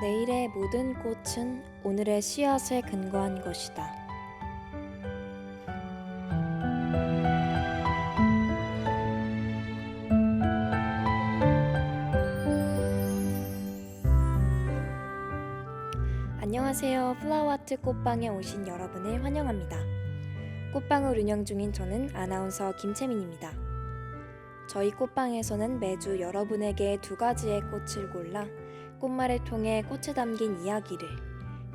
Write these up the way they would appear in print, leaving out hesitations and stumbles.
내일의 모든 꽃은 오늘의 씨앗에 근거한 것이다. 안녕하세요. 플라워아트 꽃방에 오신 여러분을 환영합니다. 꽃방을 운영 중인 저는 아나운서 김채민입니다. 저희 꽃방에서는 매주 여러분에게 2가지의 꽃을 골라 꽃말을 통해 꽃에 담긴 이야기를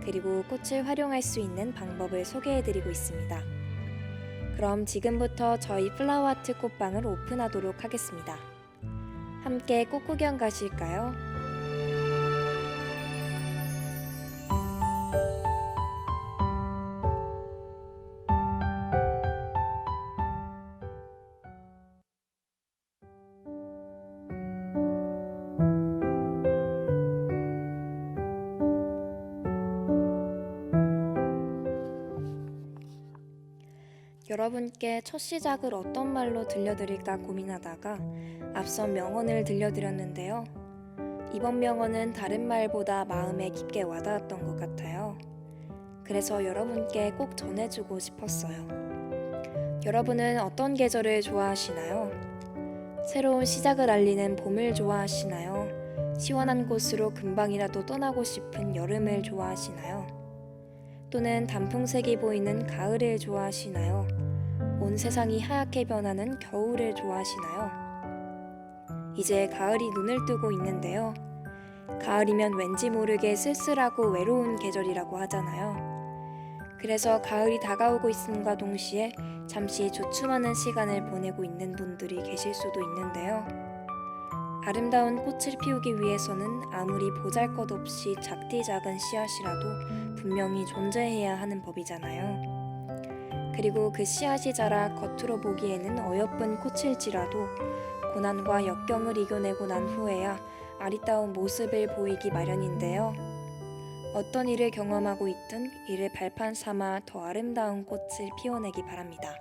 그리고 꽃을 활용할 수 있는 방법을 소개해드리고 있습니다. 그럼 지금부터 저희 플라워아트 꽃방을 오픈하도록 하겠습니다. 함께 꽃구경 가실까요? 여러분께 첫 시작을 어떤 말로 들려드릴까 고민하다가 앞선 명언을 들려드렸는데요. 이번 명언은 다른 말보다 마음에 깊게 와닿았던 것 같아요. 그래서 여러분께 꼭 전해주고 싶었어요. 여러분은 어떤 계절을 좋아하시나요? 새로운 시작을 알리는 봄을 좋아하시나요? 시원한 곳으로 금방이라도 떠나고 싶은 여름을 좋아하시나요? 또는 단풍색이 보이는 가을을 좋아하시나요? 온 세상이 하얗게 변하는 겨울을 좋아하시나요? 이제 가을이 눈을 뜨고 있는데요. 가을이면 왠지 모르게 쓸쓸하고 외로운 계절이라고 하잖아요. 그래서 가을이 다가오고 있음과 동시에 잠시 주춤하는 시간을 보내고 있는 분들이 계실 수도 있는데요. 아름다운 꽃을 피우기 위해서는 아무리 보잘것없이 작디 작은 씨앗이라도 분명히 존재해야 하는 법이잖아요. 그리고 그 씨앗이 자라 겉으로 보기에는 어여쁜 꽃일지라도 고난과 역경을 이겨내고 난 후에야 아리따운 모습을 보이기 마련인데요. 어떤 일을 경험하고 있든 이를 발판 삼아 더 아름다운 꽃을 피워내기 바랍니다.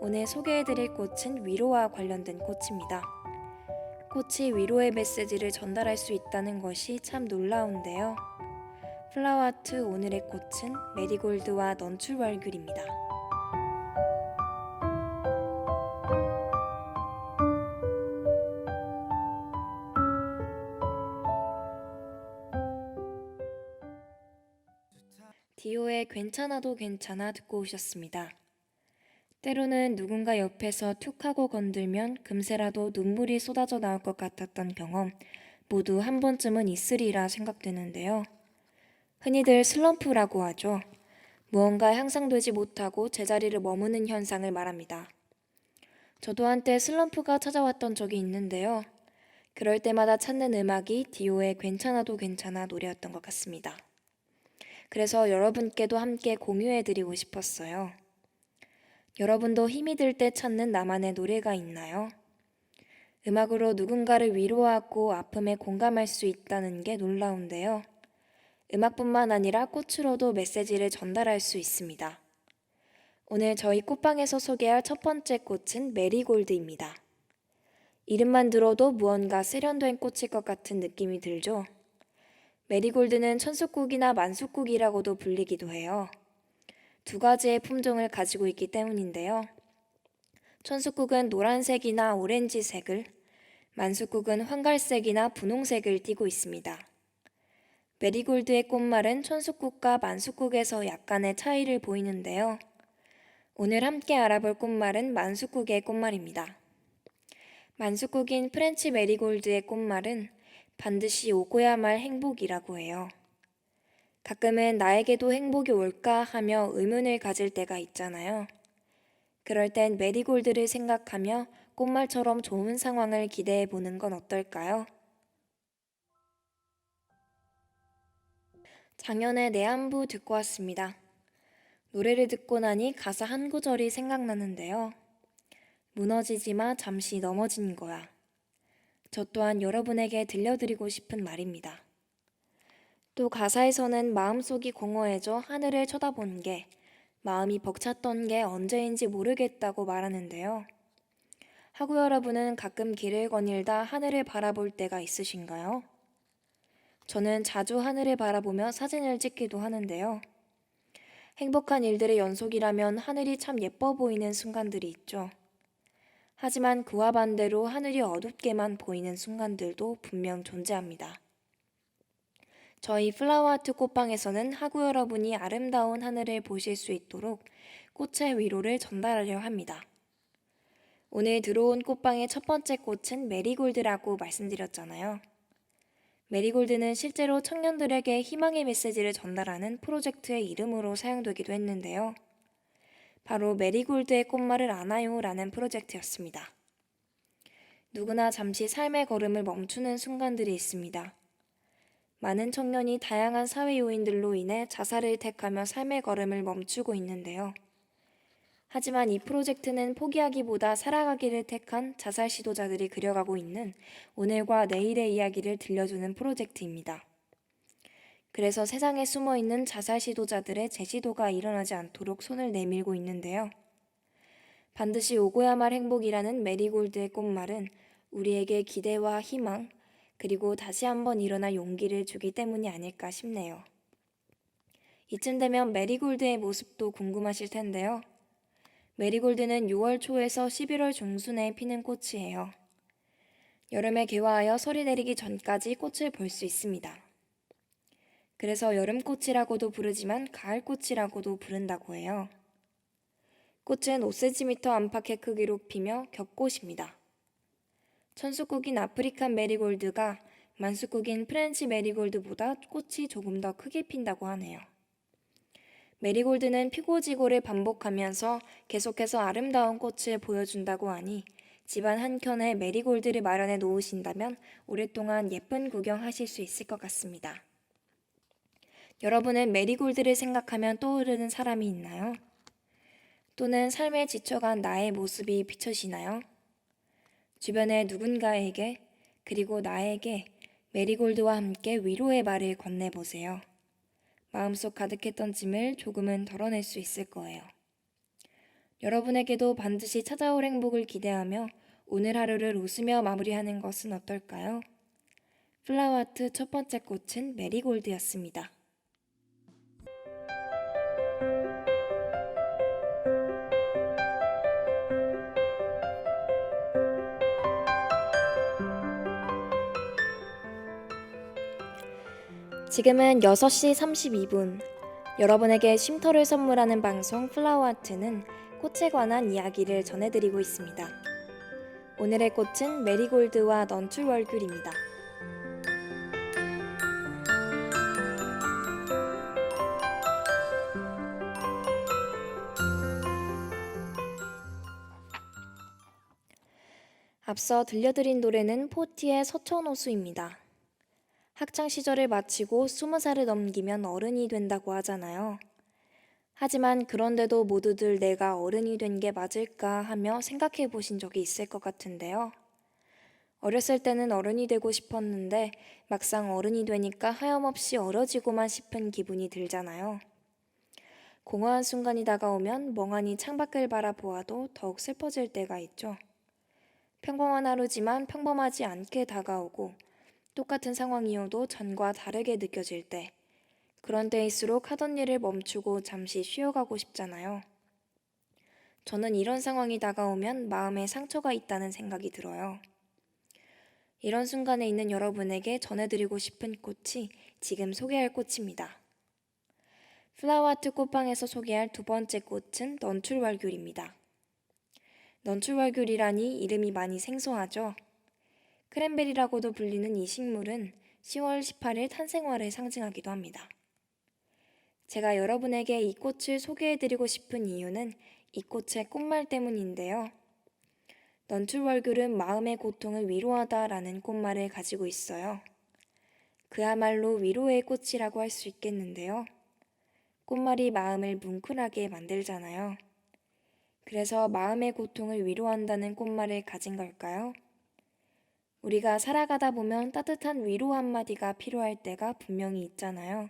오늘 소개해드릴 꽃은 위로와 관련된 꽃입니다. 꽃이 위로의 메시지를 전달할 수 있다는 것이 참 놀라운데요. 플라워아트 오늘의 꽃은 메리골드와 넌출월귤입니다. 디오의 괜찮아도 괜찮아 듣고 오셨습니다. 때로는 누군가 옆에서 툭 하고 건들면 금세라도 눈물이 쏟아져 나올 것 같았던 경험 모두 한 번쯤은 있으리라 생각되는데요. 흔히들 슬럼프라고 하죠. 무언가 향상되지 못하고 제자리를 머무는 현상을 말합니다. 저도 한때 슬럼프가 찾아왔던 적이 있는데요. 그럴 때마다 찾는 음악이 디오의 괜찮아도 괜찮아 노래였던 것 같습니다. 그래서 여러분께도 함께 공유해드리고 싶었어요. 여러분도 힘이 들 때 찾는 나만의 노래가 있나요? 음악으로 누군가를 위로하고 아픔에 공감할 수 있다는 게 놀라운데요. 음악뿐만 아니라 꽃으로도 메시지를 전달할 수 있습니다. 오늘 저희 꽃방에서 소개할 첫 번째 꽃은 메리골드입니다. 이름만 들어도 무언가 세련된 꽃일 것 같은 느낌이 들죠? 메리골드는 천숙국이나 만숙국이라고도 불리기도 해요. 2가지의 품종을 가지고 있기 때문인데요. 천숙국은 노란색이나 오렌지색을, 만숙국은 황갈색이나 분홍색을 띠고 있습니다. 메리골드의 꽃말은 천숙국과 만숙국에서 약간의 차이를 보이는데요. 오늘 함께 알아볼 꽃말은 만숙국의 꽃말입니다. 만숙국인 프렌치 메리골드의 꽃말은 반드시 오고야 말 행복이라고 해요. 가끔은 나에게도 행복이 올까 하며 의문을 가질 때가 있잖아요. 그럴 땐 메리골드를 생각하며 꽃말처럼 좋은 상황을 기대해 보는 건 어떨까요? 작년에 내한부 듣고 왔습니다. 노래를 듣고 나니 가사 한 구절이 생각나는데요. 무너지지 마, 잠시 넘어진 거야. 저 또한 여러분에게 들려드리고 싶은 말입니다. 또 가사에서는 마음속이 공허해져 하늘을 쳐다본 게 마음이 벅찼던 게 언제인지 모르겠다고 말하는데요. 하고 여러분은 가끔 길을 거닐다 하늘을 바라볼 때가 있으신가요? 저는 자주 하늘을 바라보며 사진을 찍기도 하는데요. 행복한 일들의 연속이라면 하늘이 참 예뻐 보이는 순간들이 있죠. 하지만 그와 반대로 하늘이 어둡게만 보이는 순간들도 분명 존재합니다. 저희 플라워아트 꽃방에서는 학우 여러분이 아름다운 하늘을 보실 수 있도록 꽃의 위로를 전달하려 합니다. 오늘 들어온 꽃방의 첫 번째 꽃은 메리골드라고 말씀드렸잖아요. 메리골드는 실제로 청년들에게 희망의 메시지를 전달하는 프로젝트의 이름으로 사용되기도 했는데요. 바로 메리골드의 꽃말을 아나요 라는 프로젝트였습니다. 누구나 잠시 삶의 걸음을 멈추는 순간들이 있습니다. 많은 청년이 다양한 사회 요인들로 인해 자살을 택하며 삶의 걸음을 멈추고 있는데요. 하지만 이 프로젝트는 포기하기보다 살아가기를 택한 자살 시도자들이 그려가고 있는 오늘과 내일의 이야기를 들려주는 프로젝트입니다. 그래서 세상에 숨어있는 자살 시도자들의 재시도가 일어나지 않도록 손을 내밀고 있는데요. 반드시 오고야 말 행복이라는 메리골드의 꽃말은 우리에게 기대와 희망, 그리고 다시 한번 일어날 용기를 주기 때문이 아닐까 싶네요. 이쯤 되면 메리골드의 모습도 궁금하실 텐데요. 메리골드는 6월 초에서 11월 중순에 피는 꽃이에요. 여름에 개화하여 설이 내리기 전까지 꽃을 볼 수 있습니다. 그래서 여름꽃이라고도 부르지만 가을꽃이라고도 부른다고 해요. 꽃은 5cm 안팎의 크기로 피며 겹꽃입니다. 천수국인 아프리칸 메리골드가 만수국인 프렌치 메리골드보다 꽃이 조금 더 크게 핀다고 하네요. 메리골드는 피고 지고를 반복하면서 계속해서 아름다운 꽃을 보여준다고 하니 집안 한켠에 메리골드를 마련해 놓으신다면 오랫동안 예쁜 구경하실 수 있을 것 같습니다. 여러분은 메리골드를 생각하면 떠오르는 사람이 있나요? 또는 삶에 지쳐간 나의 모습이 비춰지나요? 주변의 누군가에게 그리고 나에게 메리골드와 함께 위로의 말을 건네보세요. 마음속 가득했던 짐을 조금은 덜어낼 수 있을 거예요. 여러분에게도 반드시 찾아올 행복을 기대하며 오늘 하루를 웃으며 마무리하는 것은 어떨까요? 플라워아트 첫 번째 꽃은 메리골드였습니다. 지금은 6시 32분. 여러분에게 쉼터를 선물하는 방송 플라워아트는 꽃에 관한 이야기를 전해드리고 있습니다. 오늘의 꽃은 메리골드와 넌출월귤입니다. 앞서 들려드린 노래는 포티의 서천호수입니다. 학창 시절을 마치고 20살을 넘기면 어른이 된다고 하잖아요. 하지만 그런데도 모두들 내가 어른이 된 게 맞을까 하며 생각해 보신 적이 있을 것 같은데요. 어렸을 때는 어른이 되고 싶었는데 막상 어른이 되니까 하염없이 어려지고만 싶은 기분이 들잖아요. 공허한 순간이 다가오면 멍하니 창밖을 바라보아도 더욱 슬퍼질 때가 있죠. 평범한 하루지만 평범하지 않게 다가오고 똑같은 상황이어도 전과 다르게 느껴질 때, 그런 때일수록 하던 일을 멈추고 잠시 쉬어가고 싶잖아요. 저는 이런 상황이 다가오면 마음에 상처가 있다는 생각이 들어요. 이런 순간에 있는 여러분에게 전해드리고 싶은 꽃이 지금 소개할 꽃입니다. 플라워아트 꽃방에서 소개할 두 번째 꽃은 넌출월귤입니다. 넌출월귤이라니 이름이 많이 생소하죠? 크랜베리라고도 불리는 이 식물은 10월 18일 탄생월을 상징하기도 합니다. 제가 여러분에게 이 꽃을 소개해드리고 싶은 이유는 이 꽃의 꽃말 때문인데요. 넌출월귤은 마음의 고통을 위로하다라는 꽃말을 가지고 있어요. 그야말로 위로의 꽃이라고 할 수 있겠는데요. 꽃말이 마음을 뭉클하게 만들잖아요. 그래서 마음의 고통을 위로한다는 꽃말을 가진 걸까요? 우리가 살아가다 보면 따뜻한 위로 한마디가 필요할 때가 분명히 있잖아요.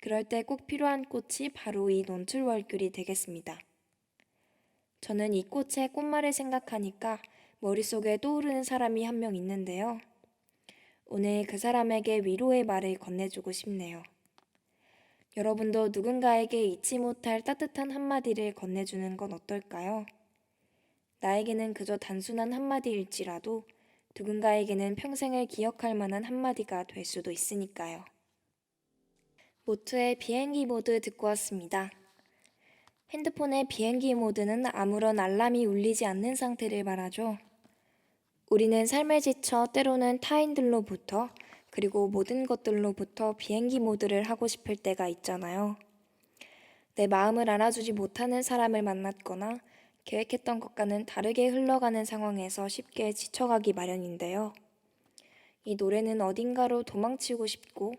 그럴 때 꼭 필요한 꽃이 바로 이 넌출월귤이 되겠습니다. 저는 이 꽃의 꽃말을 생각하니까 머릿속에 떠오르는 사람이 한 명 있는데요. 오늘 그 사람에게 위로의 말을 건네주고 싶네요. 여러분도 누군가에게 잊지 못할 따뜻한 한마디를 건네주는 건 어떨까요? 나에게는 그저 단순한 한마디일지라도 누군가에게는 평생을 기억할 만한 한마디가 될 수도 있으니까요. 모트의 비행기 모드 듣고 왔습니다. 핸드폰의 비행기 모드는 아무런 알람이 울리지 않는 상태를 말하죠. 우리는 삶에 지쳐 때로는 타인들로부터 그리고 모든 것들로부터 비행기 모드를 하고 싶을 때가 있잖아요. 내 마음을 알아주지 못하는 사람을 만났거나 계획했던 것과는 다르게 흘러가는 상황에서 쉽게 지쳐가기 마련인데요. 이 노래는 어딘가로 도망치고 싶고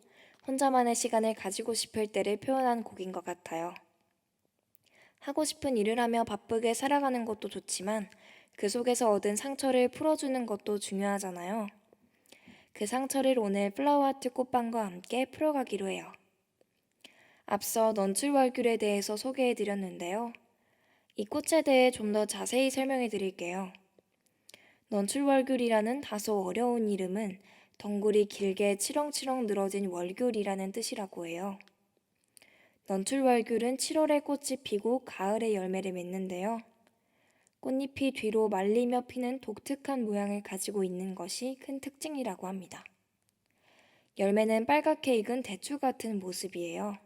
혼자만의 시간을 가지고 싶을 때를 표현한 곡인 것 같아요. 하고 싶은 일을 하며 바쁘게 살아가는 것도 좋지만 그 속에서 얻은 상처를 풀어주는 것도 중요하잖아요. 그 상처를 오늘 플라워아트 꽃방과 함께 풀어가기로 해요. 앞서 넌출월귤에 대해서 소개해드렸는데요. 이 꽃에 대해 좀 더 자세히 설명해 드릴게요. 넌출월귤이라는 다소 어려운 이름은 덩굴이 길게 치렁치렁 늘어진 월귤이라는 뜻이라고 해요. 넌출월귤은 7월에 꽃이 피고 가을에 열매를 맺는데요. 꽃잎이 뒤로 말리며 피는 독특한 모양을 가지고 있는 것이 큰 특징이라고 합니다. 열매는 빨갛게 익은 대추 같은 모습이에요.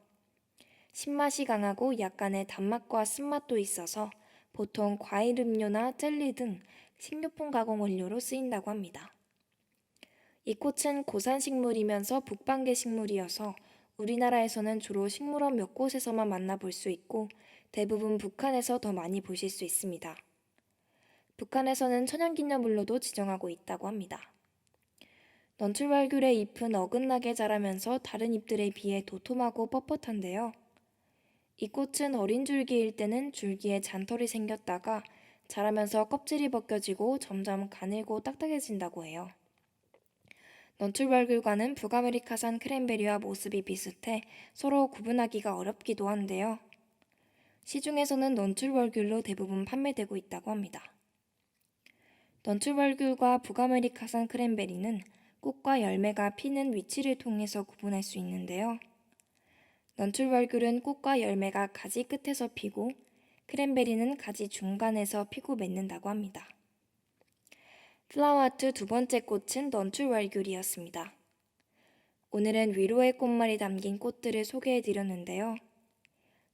신맛이 강하고 약간의 단맛과 쓴맛도 있어서 보통 과일 음료나 젤리 등 식료품 가공 원료로 쓰인다고 합니다. 이 꽃은 고산식물이면서 북방계 식물이어서 우리나라에서는 주로 식물원 몇 곳에서만 만나볼 수 있고 대부분 북한에서 더 많이 보실 수 있습니다. 북한에서는 천연기념물로도 지정하고 있다고 합니다. 넌출월귤의 잎은 어긋나게 자라면서 다른 잎들에 비해 도톰하고 뻣뻣한데요. 이 꽃은 어린 줄기일 때는 줄기에 잔털이 생겼다가 자라면서 껍질이 벗겨지고 점점 가늘고 딱딱해진다고 해요. 넌출월귤과는 북아메리카산 크랜베리와 모습이 비슷해 서로 구분하기가 어렵기도 한데요. 시중에서는 넌출월귤로 대부분 판매되고 있다고 합니다. 넌출월귤과 북아메리카산 크랜베리는 꽃과 열매가 피는 위치를 통해서 구분할 수 있는데요. 넌출월귤은 꽃과 열매가 가지 끝에서 피고 크랜베리는 가지 중간에서 피고 맺는다고 합니다. 플라워아트 두 번째 꽃은 넌출월귤이었습니다. 오늘은 위로의 꽃말이 담긴 꽃들을 소개해드렸는데요.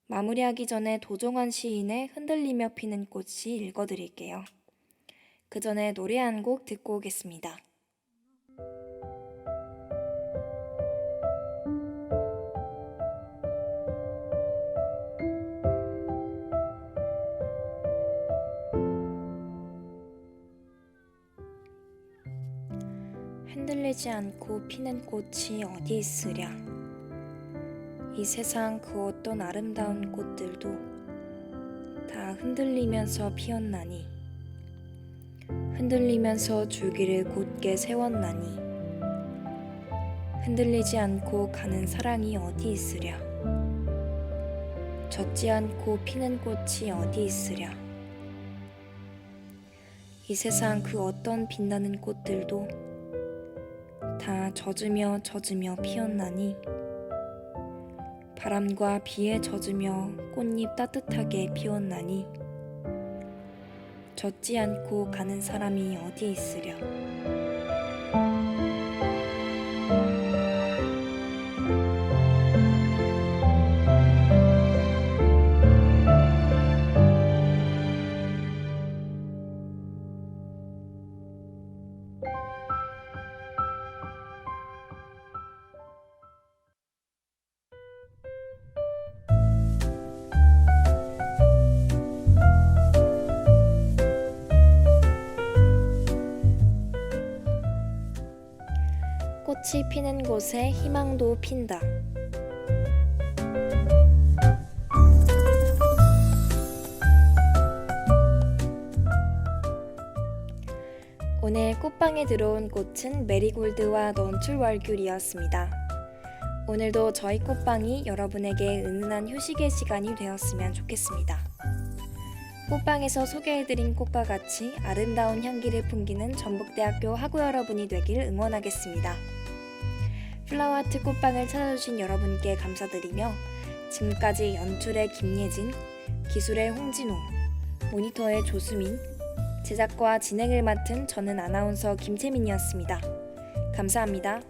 마무리하기 전에 도종환 시인의 흔들리며 피는 꽃이 읽어드릴게요. 그 전에 노래 한 곡 듣고 오겠습니다. 흔들리지 않고 피는 꽃이 어디 있으랴. 이 세상 그 어떤 아름다운 꽃들도 다 흔들리면서 피었나니 흔들리면서 줄기를 곧게 세웠나니 흔들리지 않고 가는 사랑이 어디 있으랴. 젖지 않고 피는 꽃이 어디 있으랴. 이 세상 그 어떤 빛나는 꽃들도 다 젖으며 피었나니 바람과 비에 젖으며 꽃잎 따뜻하게 피웠나니 젖지 않고 가는 사람이 어디 있으랴. 꽃이 피는 곳에 희망도 핀다. 오늘 꽃방에 들어온 꽃은 메리골드와 넌출월귤이었습니다. 오늘도 저희 꽃방이 여러분에게 은은한 휴식의 시간이 되었으면 좋겠습니다. 꽃방에서 소개해드린 꽃과 같이 아름다운 향기를 풍기는 전북대학교 학우 여러분이 되길 응원하겠습니다. 플라워아트 꽃방을 찾아주신 여러분께 감사드리며 지금까지 연출의 김예진, 기술의 홍진호, 모니터의 조수민, 제작과 진행을 맡은 저는 아나운서 김채민이었습니다. 감사합니다.